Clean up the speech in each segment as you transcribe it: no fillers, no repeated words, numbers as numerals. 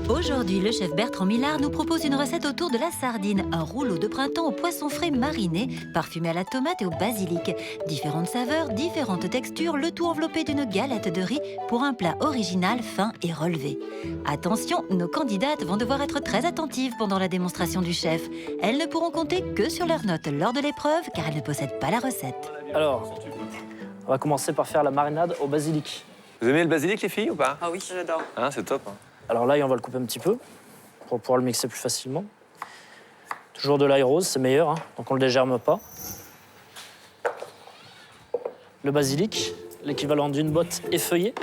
Aujourd'hui, le chef Bertrand Millard nous propose une recette autour de la sardine, un rouleau de printemps au poisson frais mariné, parfumé à la tomate et au basilic. Différentes saveurs, différentes textures, le tout enveloppé d'une galette de riz pour un plat original, fin et relevé. Attention, nos candidates vont devoir être très attentives pendant la démonstration du chef. Elles ne pourront compter que sur leurs notes lors de l'épreuve car elles ne possèdent pas la recette. Alors, on va commencer par faire la marinade au basilic. Vous aimez le basilic, les filles, ou pas? Ah oui, j'adore. Hein, c'est top. Alors là, on va le couper un petit peu pour pouvoir le mixer plus facilement. Toujours de l'ail rose, c'est meilleur, hein, donc on ne le dégerme pas. Le basilic, l'équivalent d'une botte effeuillée.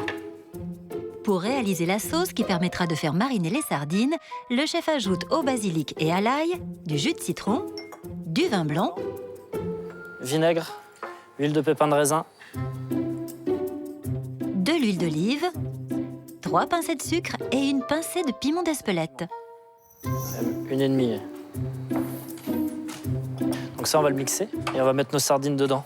Pour réaliser la sauce qui permettra de faire mariner les sardines, le chef ajoute au basilic et à l'ail du jus de citron, du vin blanc, Vinaigre, huile de pépins de raisin, de l'huile d'olive, 3 pincées de sucre et une pincée de piment d'Espelette. une et demie. Donc ça, on va le mixer et on va mettre nos sardines dedans.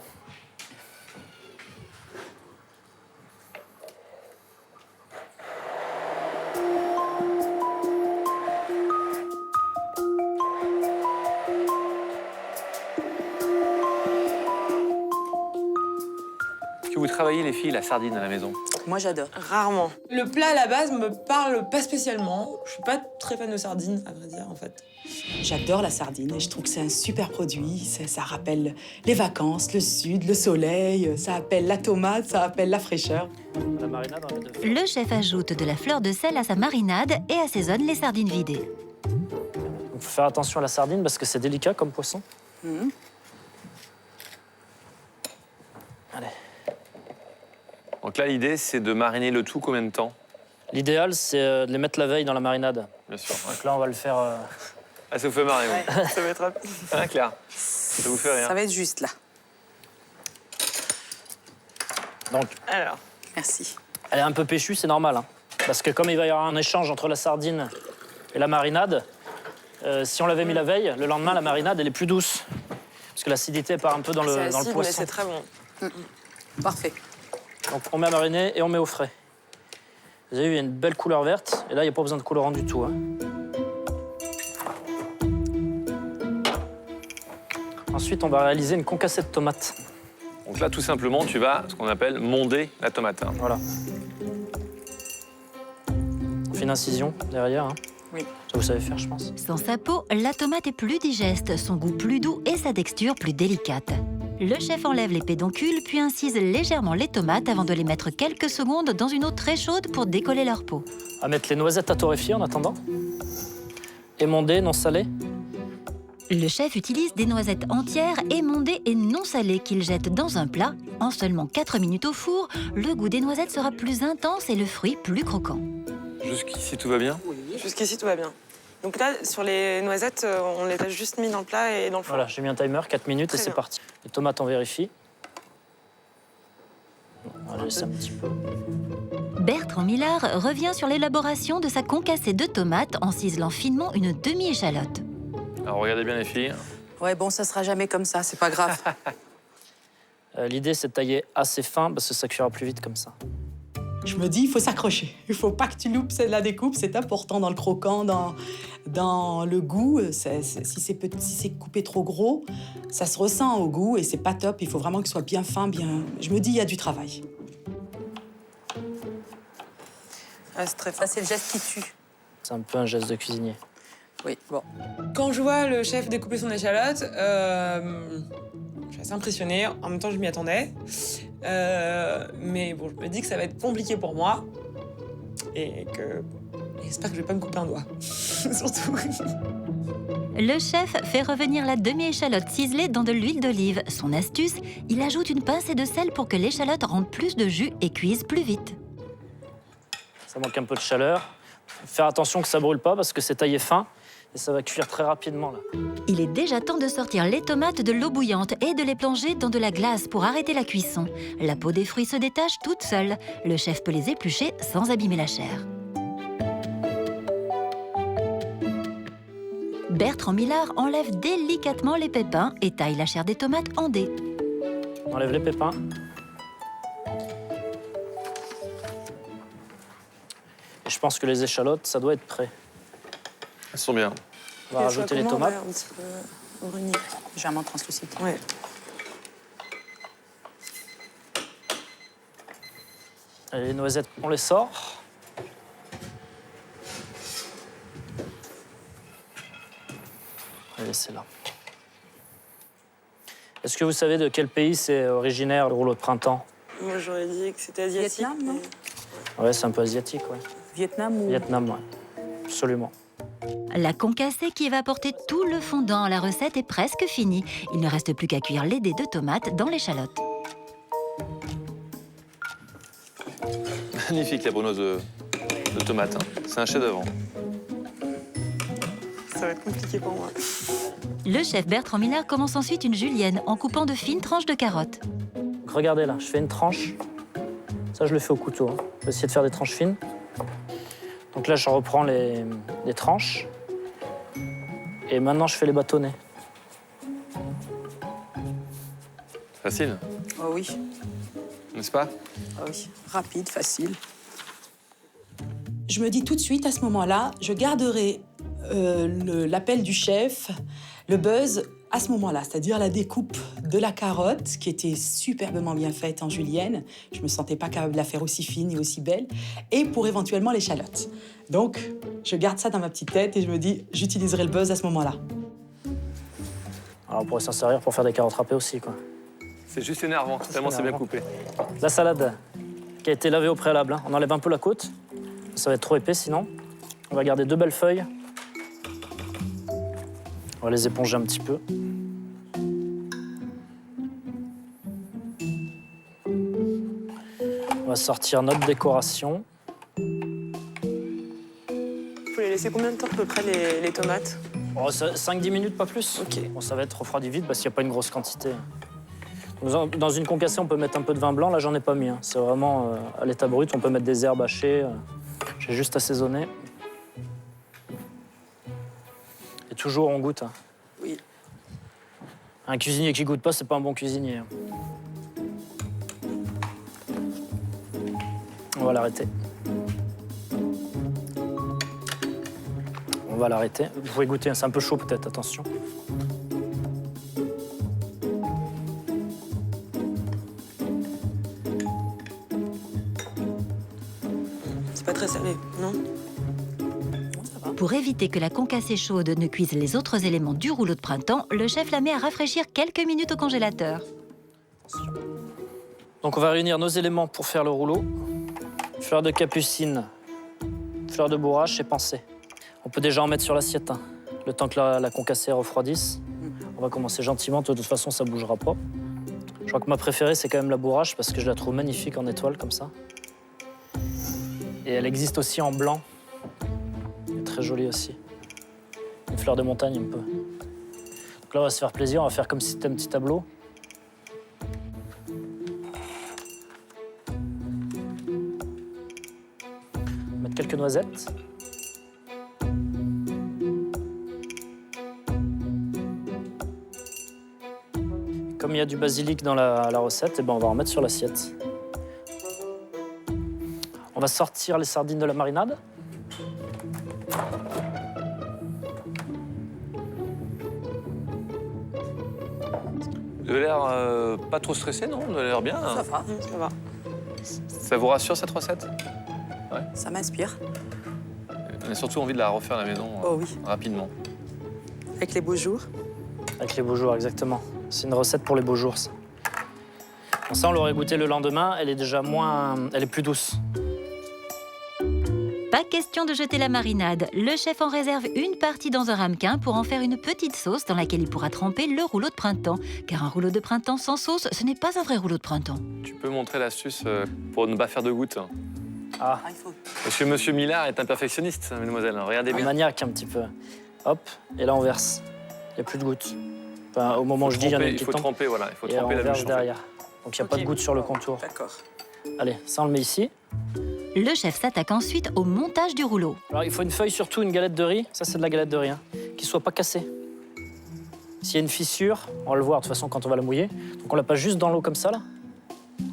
Est-ce que vous travaillez, les filles, la sardine à la maison? Moi, j'adore. Rarement. Le plat à la base me parle pas spécialement. Je suis pas très fan de sardines, à vrai dire, en fait. J'adore la sardine et je trouve que c'est un super produit. Ça rappelle les vacances, le sud, le soleil, ça appelle la tomate, ça appelle la fraîcheur. La marinade, on va mettre Le chef ajoute de la fleur de sel à sa marinade et assaisonne les sardines vidées. Il faut faire attention à la sardine parce que c'est délicat comme poisson. Allez. Donc là, l'idée, c'est de mariner le tout combien de temps? L'idéal, c'est de les mettre la veille dans la marinade. Bien sûr. Donc là, on va le faire... Ah, ça vous fait marrer, vous? Ouais, ça va être rapide. Hein, Claire? Ça vous fait rien? Ça va être juste, là. Donc, Alors, Merci. elle est un peu péchue, c'est normal. Hein. Parce que comme il va y avoir un échange entre la sardine et la marinade, si on l'avait mis la veille, le lendemain, la marinade, elle est plus douce. Parce que l'acidité part un peu dans c'est le acide, mais poisson. c'est très bon. Parfait. Donc on met à mariner et on met au frais. Vous avez vu, il y a une belle couleur verte. Et là, il n'y a pas besoin de colorant du tout. Hein. Ensuite, on va réaliser une concassée de tomates. Donc là, tout simplement, tu vas, ce qu'on appelle, monder la tomate. Hein. Voilà. On fait une incision derrière. Hein. Oui. Ça, vous savez faire, je pense. Sans sa peau, la tomate est plus digeste, son goût plus doux et sa texture plus délicate. Le chef enlève les pédoncules, puis incise légèrement les tomates avant de les mettre quelques secondes dans une eau très chaude pour décoller leur peau. On va mettre les noisettes à torréfier en attendant. Émondées, non salées. Le chef utilise des noisettes entières, émondées et non salées qu'il jette dans un plat. En seulement 4 minutes au four, le goût des noisettes sera plus intense et le fruit plus croquant. Jusqu'ici, tout va bien? Jusqu'ici, tout va bien. Donc là, sur les noisettes, on les a juste mis dans le plat et dans le four. Voilà, j'ai mis un timer, 4 minutes Très et c'est bien. parti. Les tomates, on vérifie. On va laisser un petit peu. Bertrand Millard revient sur l'élaboration de sa concassée de tomates en ciselant finement une demi-échalote. Alors, regardez bien, les filles. Ouais, bon, ça sera jamais comme ça, c'est pas grave. L'idée, c'est de tailler assez fin parce que ça cuira plus vite comme ça. Je me dis, il faut s'accrocher. Il faut pas que tu loupes la découpe, c'est important dans le croquant, dans le goût. Si c'est coupé trop gros, ça se ressent au goût et c'est pas top. Il faut vraiment que ce soit bien fin, bien... Je me dis, il y a du travail. Ah, c'est très Ça, fort. c'est le geste qui tue. C'est un peu un geste de cuisinier. Oui, bon. Quand je vois le chef découper son échalote, je suis assez impressionnée. En même temps, je m'y attendais. Mais bon, je me dis que ça va être compliqué pour moi. Et j'espère que je vais pas me couper un doigt. Surtout. Le chef fait revenir la demi-échalote ciselée dans de l'huile d'olive. Son astuce, il ajoute une pincée de sel pour que l'échalote rende plus de jus et cuise plus vite. Ça manque un peu de chaleur. Faire attention que ça brûle pas parce que c'est taillé fin et ça va cuire très rapidement là. Il est déjà temps de sortir les tomates de l'eau bouillante et de les plonger dans de la glace pour arrêter la cuisson. La peau des fruits se détache toute seule. Le chef peut les éplucher sans abîmer la chair. Bertrand Millard enlève délicatement les pépins et taille la chair des tomates en dés. On enlève les pépins. Et je pense que les échalotes, ça doit être prêt. Elles sont bien. On va rajouter les tomates. Un petit peu bruni. Légèrement translucide. Ouais. Et les noisettes, on les sort. Allez, c'est là. Est-ce que vous savez de quel pays c'est originaire, le rouleau de printemps? Moi, j'aurais dit que c'était asiatique. Vietnam, non? Ouais, c'est un peu asiatique, ouais. Vietnam ou... Vietnam, ouais. Absolument. La concassée qui va apporter tout le fondant à la recette est presque finie. Il ne reste plus qu'à cuire les dés de tomates dans l'échalote. Magnifique la brunoise de tomate. Hein. C'est un chef-d'œuvre. Ça va être compliqué pour moi. Le chef Bertrand Millard commence ensuite une julienne en coupant de fines tranches de carottes. Donc, regardez là, je fais une tranche. Ça, je le fais au couteau. Hein. Je vais essayer de faire des tranches fines. Donc là, je reprends les tranches. Et maintenant, je fais les bâtonnets. Facile, Oh oui, n'est-ce pas? oh oui. Rapide, facile. Je me dis tout de suite, à ce moment-là, je garderai l'appel du chef, le buzz, à ce moment-là, c'est-à-dire la découpe de la carotte, qui était superbement bien faite en julienne. Je ne me sentais pas capable de la faire aussi fine et aussi belle. Et pour éventuellement l'échalote. Donc, je garde ça dans ma petite tête et je me dis, j'utiliserai le buzz à ce moment-là. Alors, on pourrait s'en servir pour faire des carottes râpées aussi, quoi. C'est juste énervant, tellement c'est bien énervant. coupé. La salade, qui a été lavée au préalable. Hein. On enlève un peu la côte. Ça va être trop épais sinon. On va garder 2 belles feuilles. On va les éponger un petit peu. On va sortir notre décoration. Il faut les laisser combien de temps à peu près les tomates? Oh, 5-10 minutes, pas plus. Ok. Bon, ça va être refroidi vite parce qu'il n'y a pas une grosse quantité. Dans une concassée, on peut mettre un peu de vin blanc. Là, j'en ai pas mis. Hein. C'est vraiment à l'état brut. On peut mettre des herbes hachées. J'ai juste assaisonné. Et toujours, on goûte. Hein. Oui. Un cuisinier qui goûte pas, c'est pas un bon cuisinier. Hein. On va l'arrêter. On va l'arrêter. Vous pouvez goûter, hein. C'est un peu chaud peut-être, attention. C'est pas très salé, non? Pour éviter que la concassée chaude ne cuise les autres éléments du rouleau de printemps, le chef la met à rafraîchir quelques minutes au congélateur. Donc on va réunir nos éléments pour faire le rouleau. Fleur de capucine, fleur de bourrache et pensée. On peut déjà en mettre sur l'assiette, hein, le temps que la concassée refroidisse. On va commencer gentiment, de toute façon ça bougera pas. Je crois que ma préférée c'est quand même la bourrache parce que je la trouve magnifique en étoile comme ça. Et elle existe aussi en blanc. Elle est très jolie aussi. Une fleur de montagne un peu. Donc là on va se faire plaisir, on va faire comme si c'était un petit tableau. Mettre quelques noisettes. Comme il y a du basilic dans la recette, eh ben on va en mettre sur l'assiette. On va sortir les sardines de la marinade. Vous avez l'air pas trop stressé, non? Vous avez l'air bien. Ça va, Ça va. Ça vous rassure cette recette? ça m'inspire. On a surtout envie de la refaire à la maison Oh oui, rapidement. Avec les beaux jours. Avec les beaux jours, exactement. C'est une recette pour les beaux jours, ça. Bon, ça, on l'aurait goûté le lendemain. Elle est déjà moins... Elle est plus douce. Pas question de jeter la marinade. Le chef en réserve une partie dans un ramequin pour en faire une petite sauce dans laquelle il pourra tremper le rouleau de printemps. Car un rouleau de printemps sans sauce, ce n'est pas un vrai rouleau de printemps. Tu peux montrer l'astuce pour ne pas faire de gouttes? Ah, ah, il faut. Monsieur Millard est un perfectionniste, mesdemoiselles. Regardez un bien. maniaque un petit peu. Hop, et là, on verse. Il n'y a plus de gouttes. Enfin, au moment où je dis, il y en a une Il qui faut tombe. tremper, voilà. Il faut Et on tremper la verse bûche. En fait. derrière. Donc, il n'y a pas de gouttes sur le contour. D'accord. Allez, ça, on le met ici. Le chef s'attaque ensuite au montage du rouleau. Alors, il faut une feuille, surtout une galette de riz. Ça, c'est de la galette de riz, hein, qui ne soit pas cassée. S'il y a une fissure, on va le voir de toute façon quand on va la mouiller. Donc, on la passe juste dans l'eau comme ça, là.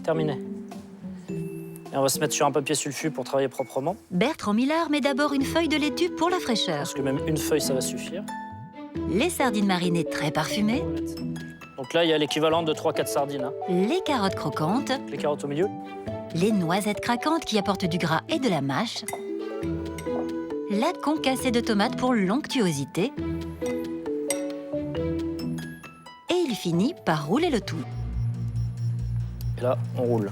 Terminé. Et on va se mettre sur un papier sulfu pour travailler proprement. Bertrand Millard met d'abord une feuille de laitue pour la fraîcheur. Parce que même une feuille, ça va suffire. Les sardines marinées très parfumées, Donc là, il y a l'équivalent de 3-4 sardines. Hein. les carottes croquantes, Les carottes au milieu. les noisettes craquantes qui apportent du gras et de la mâche, la concassée de tomates pour l'onctuosité, et il finit par rouler le tout. Et là, on roule.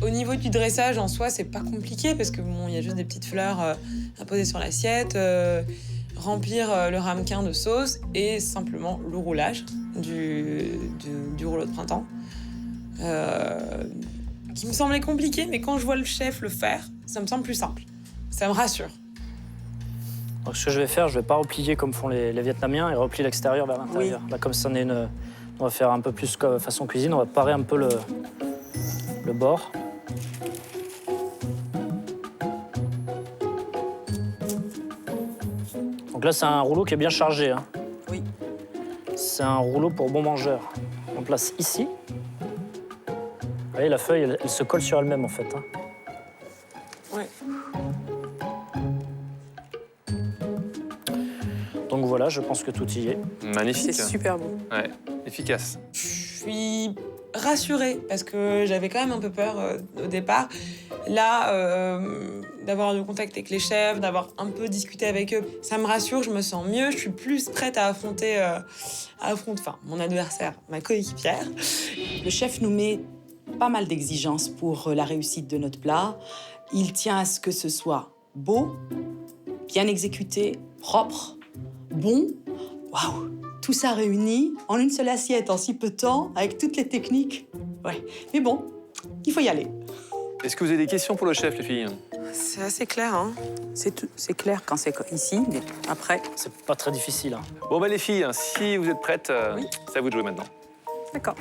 Au niveau du dressage en soi, c'est pas compliqué parce que bon, il y a juste des petites fleurs à poser sur l'assiette, remplir le ramequin de sauce et simplement le roulage du rouleau de printemps. Qui me semblait compliqué, mais quand je vois le chef le faire, ça me semble plus simple. Ça me rassure. Donc ce que je vais faire, je vais pas replier comme font les Vietnamiens et replier l'extérieur vers l'intérieur. Là, comme ça, on va faire un peu plus façon cuisine, on va parer un peu le bord. Donc là, c'est un rouleau qui est bien chargé. Hein. Oui. C'est un rouleau pour bon mangeur. On place ici. Vous voyez, la feuille, elle se colle sur elle-même, en fait. Hein. Ouais. Donc voilà, je pense que tout y est. Magnifique. C'est super beau. Ouais, efficace. Je suis rassurée parce que j'avais quand même un peu peur au départ. Là, d'avoir le contact avec les chefs, d'avoir un peu discuté avec eux, ça me rassure, je me sens mieux, je suis plus prête à affronter mon adversaire, ma coéquipière. Le chef nous met pas mal d'exigences pour la réussite de notre plat. Il tient à ce que ce soit beau, bien exécuté, propre, bon. Waouh! Tout ça réuni en une seule assiette en si peu de temps, avec toutes les techniques. Ouais. Mais bon, il faut y aller. Est-ce que vous avez des questions pour le chef, les filles? C'est assez clair, hein. C'est clair quand c'est ici, mais après. C'est pas très difficile. Hein. Bon, bah les filles, si vous êtes prêtes, Oui. c'est à vous de jouer maintenant. D'accord.